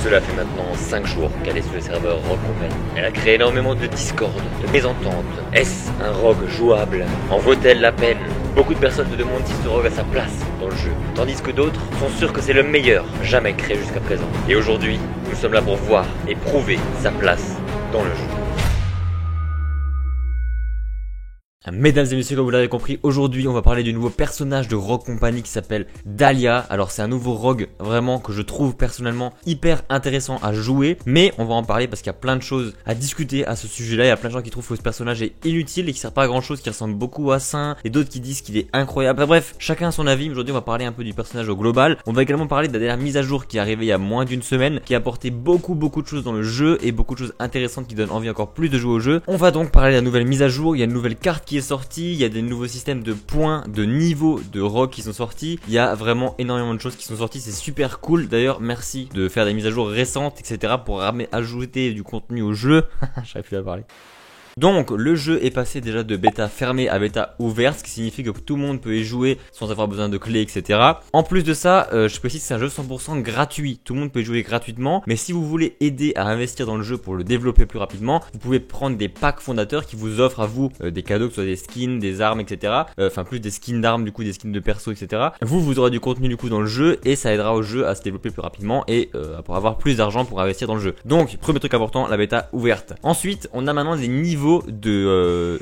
Cela fait maintenant 5 jours qu'elle est sur le serveur Rogue Company. Elle a créé énormément de discorde, de mésententes. Est-ce un rogue jouable? En vaut-elle la peine? Beaucoup de personnes se demandent si ce rogue a sa place dans le jeu, tandis que d'autres sont sûrs que c'est le meilleur jamais créé jusqu'à présent. Et aujourd'hui, nous sommes là pour voir et prouver sa place dans le jeu. Mesdames et messieurs, comme vous l'avez compris, aujourd'hui on va parler du nouveau personnage de Rogue Company qui s'appelle Dahlia. Alors c'est un nouveau rogue vraiment que je trouve personnellement hyper intéressant à jouer, mais on va en parler parce qu'il y a plein de choses à discuter à ce sujet là. Il y a plein de gens qui trouvent que ce personnage est inutile et qui sert pas à grand chose, qui ressemble beaucoup à Saint, et d'autres qui disent qu'il est incroyable. Bref, chacun a son avis. Aujourd'hui on va parler un peu du personnage au global. On va également parler de la dernière mise à jour qui est arrivée il y a moins d'une semaine, qui a apporté beaucoup de choses dans le jeu et beaucoup de choses intéressantes qui donnent envie encore plus de jouer au jeu. On va donc parler de la nouvelle mise à jour. Il y a une nouvelle carte qui est sorti, il y a des nouveaux systèmes de points, de niveaux de rogue qui sont sortis. Il y a vraiment énormément de choses qui sont sorties, c'est super cool. D'ailleurs, merci de faire des mises à jour récentes, etc. pour ajouter du contenu au jeu. J'arrive plus à parler. Donc le jeu est passé déjà de bêta fermée à bêta ouverte, ce qui signifie que tout le monde peut y jouer sans avoir besoin de clés, etc. En plus de ça, je précise que c'est un jeu 100% gratuit, tout le monde peut y jouer gratuitement, mais si vous voulez aider à investir dans le jeu pour le développer plus rapidement, vous pouvez prendre des packs fondateurs qui vous offrent à vous des cadeaux, que ce soit des skins, des armes, etc. Enfin plus des skins d'armes, du coup des skins de perso, etc. Vous aurez du contenu du coup dans le jeu et ça aidera au jeu à se développer plus rapidement et pour avoir plus d'argent pour investir dans le jeu. Donc premier truc important, la bêta ouverte. Ensuite, on a maintenant des niveaux de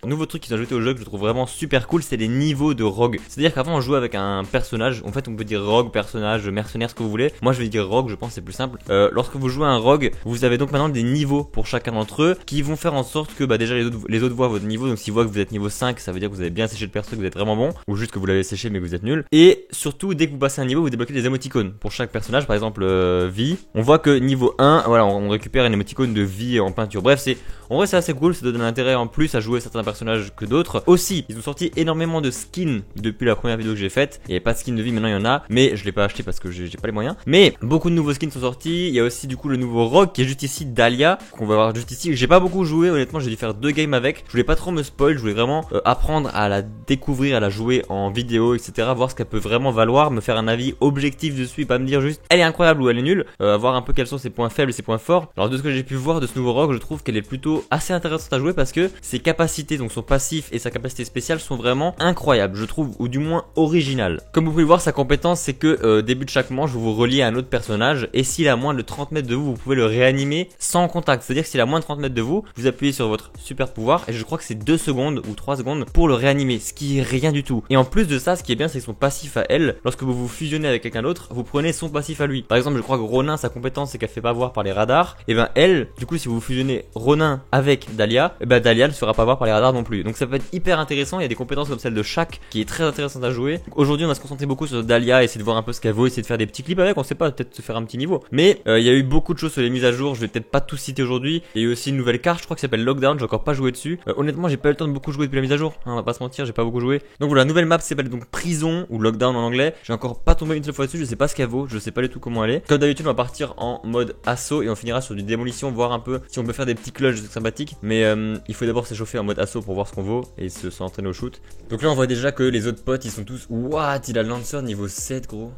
nouveau truc qu'ils ont ajouté au jeu que je trouve vraiment super cool, c'est les niveaux de rogue. C'est-à-dire qu'avant on jouait avec un personnage, en fait on peut dire rogue, personnage, mercenaire, ce que vous voulez. Moi je vais dire rogue, je pense que c'est plus simple. Lorsque vous jouez un rogue, vous avez donc maintenant des niveaux pour chacun d'entre eux qui vont faire en sorte que déjà les autres voient votre niveau. Donc s'ils voient que vous êtes niveau 5, ça veut dire que vous avez bien séché le perso, que vous êtes vraiment bon, ou juste que vous l'avez séché mais que vous êtes nul. Et surtout dès que vous passez un niveau, vous débloquez des émoticônes pour chaque personnage. Par exemple vie, on voit que niveau 1, voilà, on récupère une émoticône de vie en peinture. Bref, en vrai c'est assez cool, ça donne un intérêt en plus à jouer certains personnages que d'autres. Aussi, ils ont sorti énormément de skins depuis la première vidéo que j'ai faite. Il n'y avait pas de skin de vie, maintenant il y en a, mais je l'ai pas acheté parce que j'ai pas les moyens. Mais beaucoup de nouveaux skins sont sortis. Il y a aussi du coup le nouveau rogue qui est juste ici, Dahlia, qu'on va voir juste ici. J'ai pas beaucoup joué, honnêtement, j'ai dû faire 2 games avec. Je voulais pas trop me spoil, je voulais vraiment apprendre à la découvrir, à la jouer en vidéo, etc. Voir ce qu'elle peut vraiment valoir, me faire un avis objectif dessus, pas me dire juste elle est incroyable ou elle est nulle. Voir un peu quels sont ses points faibles et ses points forts. Alors de ce que j'ai pu voir de ce nouveau rogue, je trouve qu'elle est plutôt assez intéressante à jouer parce que ses capacités, donc son passif et sa capacité spéciale sont vraiment incroyables, je trouve, ou du moins originales. Comme vous pouvez le voir, sa compétence c'est que début de chaque manche vous vous reliez à un autre personnage et s'il est à moins de 30 mètres de vous, vous pouvez le réanimer sans contact. C'est à dire que s'il est à moins de 30 mètres de vous, vous appuyez sur votre super pouvoir et je crois que c'est 2 secondes ou 3 secondes pour le réanimer, ce qui est rien du tout. Et en plus de ça, ce qui est bien c'est que son passif à elle, lorsque vous vous fusionnez avec quelqu'un d'autre, vous prenez son passif à lui. Par exemple, je crois que Ronin, sa compétence c'est qu'elle fait pas voir par les radars, et ben elle, du coup si vous fusionnez Ronin avec Dahlia, et ben Dahlia ne se fera pas voir par les radars non plus. Donc ça peut être hyper intéressant, il y a des compétences comme celle de Shaq qui est très intéressante à jouer. Aujourd'hui on va se concentrer beaucoup sur Dahlia, essayer de voir un peu ce qu'elle vaut, essayer de faire des petits clips avec, on sait pas, peut-être se faire un petit niveau. Mais il y a eu beaucoup de choses sur les mises à jour, je vais peut-être pas tout citer aujourd'hui. Il y a eu aussi une nouvelle carte, je crois que s'appelle Lockdown, j'ai encore pas joué dessus. Honnêtement j'ai pas eu le temps de beaucoup jouer depuis la mise à jour, hein, on va pas se mentir, j'ai pas beaucoup joué. Donc voilà, la nouvelle map s'appelle donc Prison ou Lockdown en anglais. J'ai encore pas tombé une seule fois dessus, je sais pas ce qu'elle vaut, je sais pas du tout comment elle est. Comme d'habitude on va partir en mode assaut et on finira sur du démolition, voir un peu si on peut faire des petits clutches sympathiques. Mais il faut d'abord s'échauffer en mode assaut pour voir ce qu'on vaut et s'entraîner au shoot. Donc là on voit déjà que les autres potes ils sont tous what, il a le Lancer niveau 7 gros.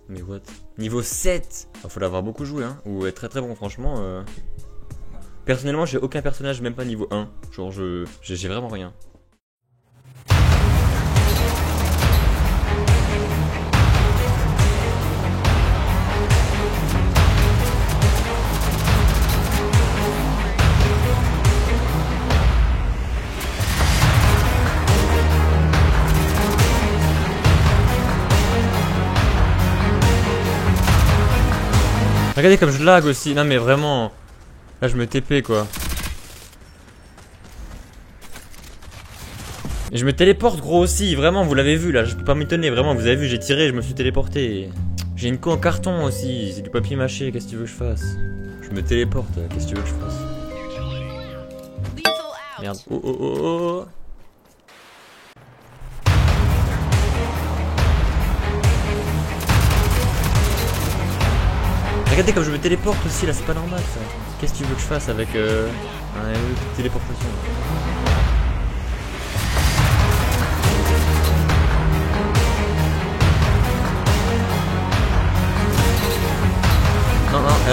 Mais what, niveau 7. Faut l'avoir beaucoup joué hein, ou être très très bon franchement. Personnellement j'ai aucun personnage même pas niveau 1. Genre j'ai vraiment rien. Regardez comme je lag aussi, non mais vraiment. Là je me TP quoi. Et je me téléporte gros aussi, vraiment vous l'avez vu là, je peux pas m'étonner, vraiment vous avez vu j'ai tiré, je me suis téléporté. J'ai une queue en carton aussi, c'est du papier mâché, qu'est-ce que tu veux que je fasse? Je me téléporte, qu'est-ce que tu veux que je fasse? Merde, oh oh oh oh. Regardez comme je me téléporte aussi là, c'est pas normal ça. Qu'est-ce que tu veux que je fasse avec un téléportation?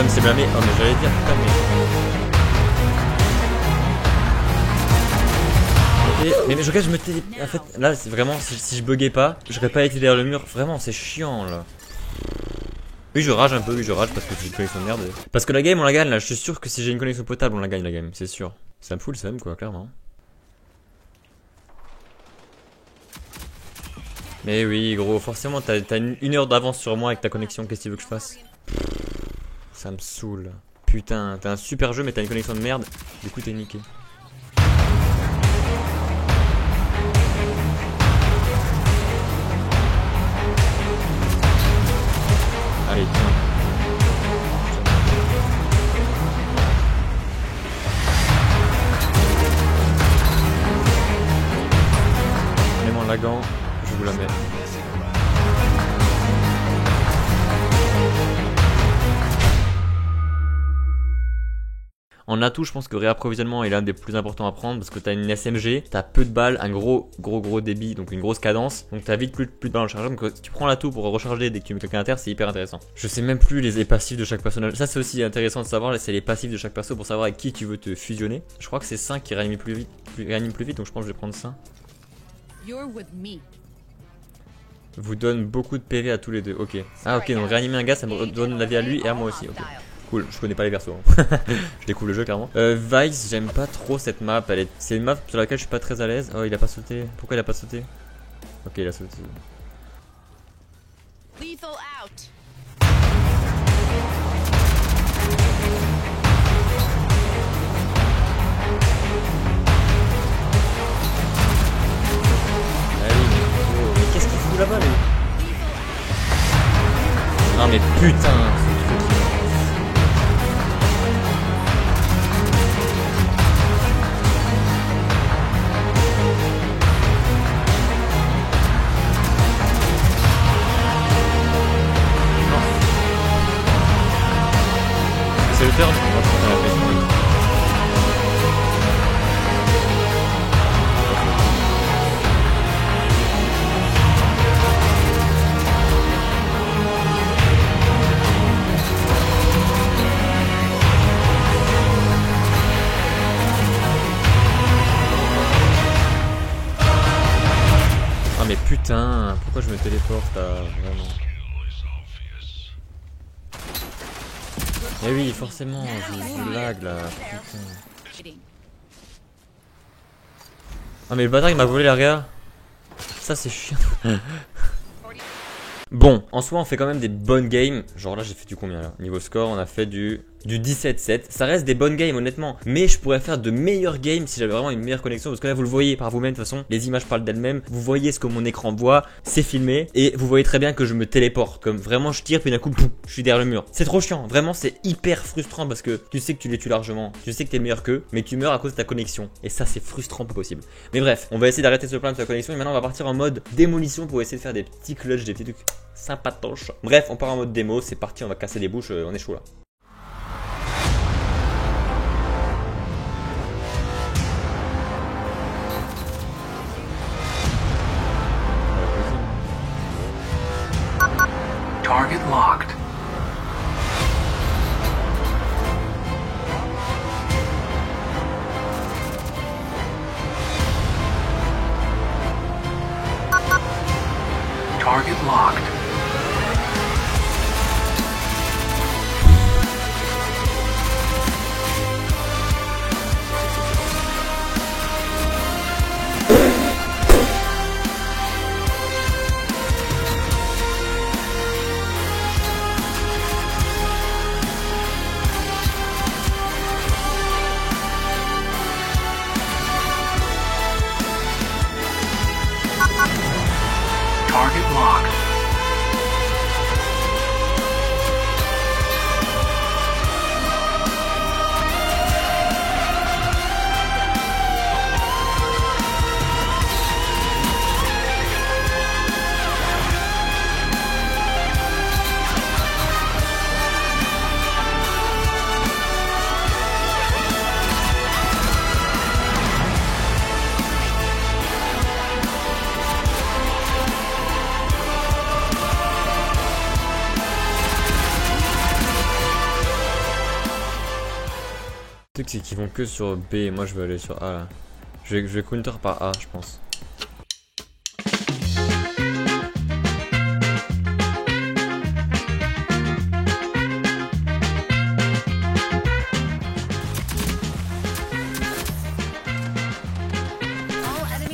mais c'est blâmé. Oh mais j'allais dire putain mais je regarde, je me télé... En fait là c'est vraiment si je buguais pas, j'aurais pas été derrière le mur. Vraiment c'est chiant là. Oui je rage un peu, oui je rage parce que j'ai une connexion de merde. Parce que la game on la gagne là, je suis sûr que si j'ai une connexion potable on la gagne la game, c'est sûr. Ça me fout le seum quoi, clairement. Mais oui gros, forcément t'as une heure d'avance sur moi avec ta connexion, qu'est-ce que tu veux que je fasse? Ça me saoule. Putain, t'as un super jeu mais t'as une connexion de merde, du coup t'es niqué. Allez, tiens. Même en laguant, je vous la mets. En atout, je pense que réapprovisionnement est l'un des plus importants à prendre parce que t'as une SMG, t'as peu de balles, un gros débit, donc une grosse cadence, donc t'as vite plus de balles en charge. Donc si tu prends l'atout pour recharger dès que tu mets quelqu'un à terre, c'est hyper intéressant. Je sais même plus les passifs de chaque personnage. Ça c'est aussi intéressant de savoir, c'est les passifs de chaque perso pour savoir avec qui tu veux te fusionner. Je crois que c'est 5 qui réanime plus vite, donc je pense que je vais prendre ça. Vous donne beaucoup de PV à tous les deux, ok. Ah ok, donc réanimer un gars ça me donne la vie à lui et à moi aussi, ok. Cool, je connais pas les persos. Je découvre le jeu clairement. Vice, j'aime pas trop cette map. C'est une map sur laquelle je suis pas très à l'aise. Oh, il a pas sauté. Pourquoi il a pas sauté? Ok, il a sauté. Allez, mais qu'est-ce qu'il fout là-bas, lui? Non, mais putain. C'est le turn. Ah mais putain, pourquoi je me téléporte là, vraiment? Eh oui, forcément, je lag là, putain. Ah mais le bâtard il m'a volé l'arrière. Ça c'est chiant. Bon, en soi on fait quand même des bonnes games. Genre là j'ai fait du combien là? Niveau score on a fait du 17-7. Ça reste des bonnes games honnêtement. Mais je pourrais faire de meilleures games si j'avais vraiment une meilleure connexion. Parce que là vous le voyez par vous-même de toute façon. Les images parlent d'elles-mêmes. Vous voyez ce que mon écran voit. C'est filmé. Et vous voyez très bien que je me téléporte. Comme vraiment je tire puis d'un coup pouf, je suis derrière le mur. C'est trop chiant. Vraiment c'est hyper frustrant parce que tu sais que tu les tues largement. Tu sais que t'es meilleur qu'eux. Mais tu meurs à cause de ta connexion. Et ça c'est frustrant pas possible. Mais bref, on va essayer d'arrêter ce problème de ta connexion. Et maintenant on va partir en mode démolition pour essayer de faire des petits clutches, des petits trucs sympatoches. Bref, on part en mode démo. C'est parti, on va casser des bouches. On est chaud là. Target locked. Target locked. truc c'est qu'ils vont que sur B et moi je vais aller sur A là. Je vais counter par A je pense.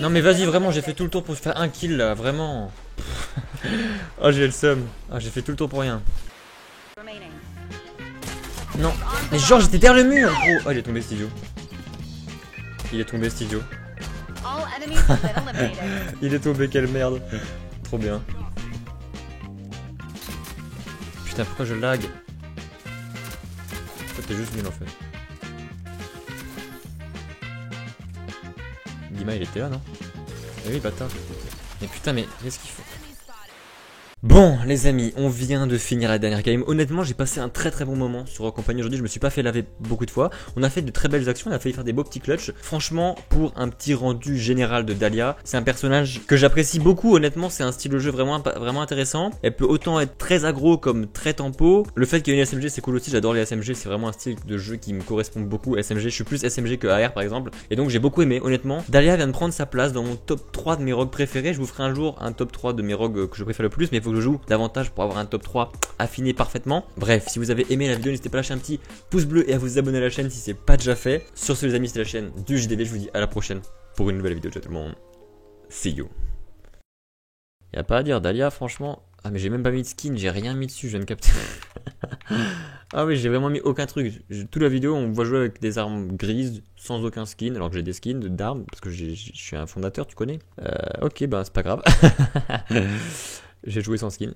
Non mais vas-y vraiment j'ai fait tout le tour pour faire un kill là vraiment. Oh j'ai le seum. Ah j'ai fait tout le tour pour rien. Non mais genre j'étais derrière le mur gros. Oh il est tombé cet idiot. Il est tombé cet idiot. Il est tombé quelle merde. Trop bien. Putain pourquoi je lag. Toi t'es juste nul en fait. Dima il était là non? Eh oui bâtard. Mais putain mais qu'est-ce qu'il faut? Bon les amis, on vient de finir la dernière game. Honnêtement j'ai passé un très bon moment sur Rogue Company aujourd'hui. Je me suis pas fait laver beaucoup de fois. On a fait de très belles actions, on a failli faire des beaux petits clutches. Franchement pour un petit rendu général de Dahlia, c'est un personnage que j'apprécie beaucoup. Honnêtement c'est un style de jeu vraiment intéressant. Elle peut autant être très aggro comme très tempo. Le fait qu'il y ait une SMG c'est cool aussi, j'adore les SMG. C'est vraiment un style de jeu qui me correspond beaucoup. SMG, je suis plus SMG que AR par exemple. Et donc j'ai beaucoup aimé honnêtement. Dahlia vient de prendre sa place dans mon top 3 de mes rogues préférés. Je vous ferai un jour un top 3 de mes rogues que je préfère le plus. Mais il faut que je joue davantage pour avoir un top 3 affiné parfaitement. Bref, si vous avez aimé la vidéo, n'hésitez pas à lâcher un petit pouce bleu et à vous abonner à la chaîne si c'est pas déjà fait. Sur ce les amis, c'était la chaîne du JDV. Je vous dis à la prochaine pour une nouvelle vidéo. Ciao tout le monde. See you. Y'a pas à dire, Dahlia franchement. Ah mais j'ai même pas mis de skin, j'ai rien mis dessus, je viens de capter. Ah oui j'ai vraiment mis aucun truc. Toute la vidéo on voit jouer avec des armes grises sans aucun skin alors que j'ai des skins d'armes parce que je suis un fondateur tu connais. Ok bah c'est pas grave. J'ai joué sans skin.